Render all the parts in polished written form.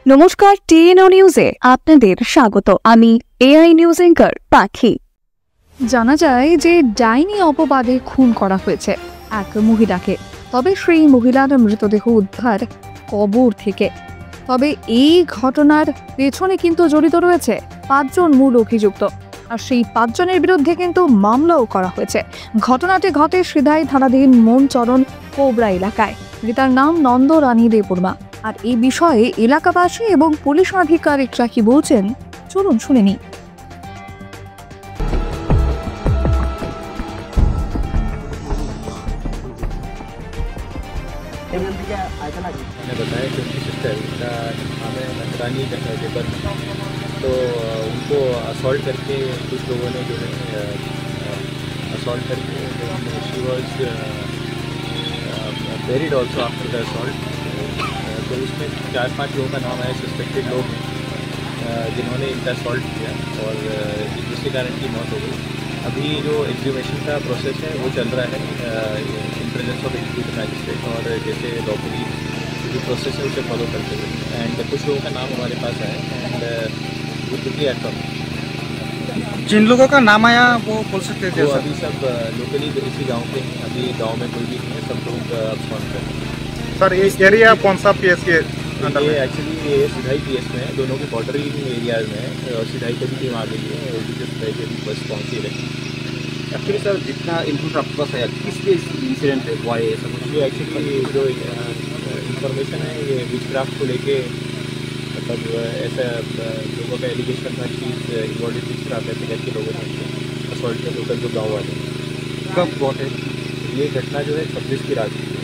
নমস্কার, টিএনও নিউজে আপনাদের স্বাগত। আমি এআই নিউজ অ্যাঙ্কার পাখি। জানা যায় যে ডাইনি অপবাদে খুন করা হয়েছে এক মহিলাকে। তবে সেই মহিলার মৃতদেহ উদ্ধার কবর থেকে। তবে এই ঘটনার পেছনে কিন্তু জড়িত রয়েছে 5 জন মূল অভিযুক্ত, আর সেই 5 জনের বিরুদ্ধে কিন্তু মামলাও করা হয়েছে। ঘটনাটি ঘটে সিধাই থানাধীন মনচরণ কোবরা এলাকায়। মৃতার নাম নন্দরানী দেববর্মা। আর এই বিষয়ে এলাকাবাসী এবং পুলিশ আধিকারিকরা কি বলছেন, চলুন শুনে নিই। मैंने बताया कि उनकी सिस्टर का नाम है नंदरानी देवबर्मा, तो उनको असॉल्ट करके कुछ लोगों ने जो है असॉल्ट करके she was buried also after the assault. तो उसमें 4-5 लोगों का नाम है, सस्पेक्टेड लोग हैं जिन्होंने इनका असॉल्ट किया और जिसके कारण की मौत हो गई। अभी जो एग्जीक्यूशन का प्रोसेस है वो चल रहा है in presence of executive magistrate, और जैसे लॉफुली जो प्रोसेस है उसे फॉलो करते हुए। एंड कुछ लोगों का नाम हमारे पास आया एंड वो चुकी है। जिन लोगों का नाम आया वो बोल सकते थे? वो अभी सब लोकली इसी गांव के हैं, अभी गांव में कोई भी नहीं है, सब लोग अब कौन कर। सर ये एरिया कौन सा पीएस के अंदर ये में? एक्चुअली ये सिधाई पीएस में है, दोनों के बॉर्डरी एरियाज में है, और सिधाई की भी टीम आ गई है और सिधाई की बस पहुँची है। एक्चुअली सर जितना इनपुट आपके पास आया किस पे इंसिडेंट है हुआ है सब? ये एक्चुअली जो इंफॉर्मेशन है ये विचक्राफ्ट को लेके, मतलब ऐसा लोगों का एलिगेशन था कि इन्वॉल्व विचक्राफ्ट ऐसे करके लोगों ने असॉल्ट किया लोकल जो गाँव वाले। कब बहुत है ये घटना जो है 26 की रात की है।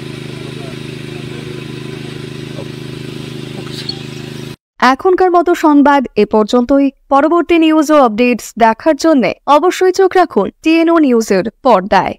এখনকার মতো সংবাদ এ পর্যন্তই। পরবর্তী নিউজ ও আপডেটস দেখার জন্য অবশ্যই চোখ রাখুন টিএনও নিউজের পর্দায়।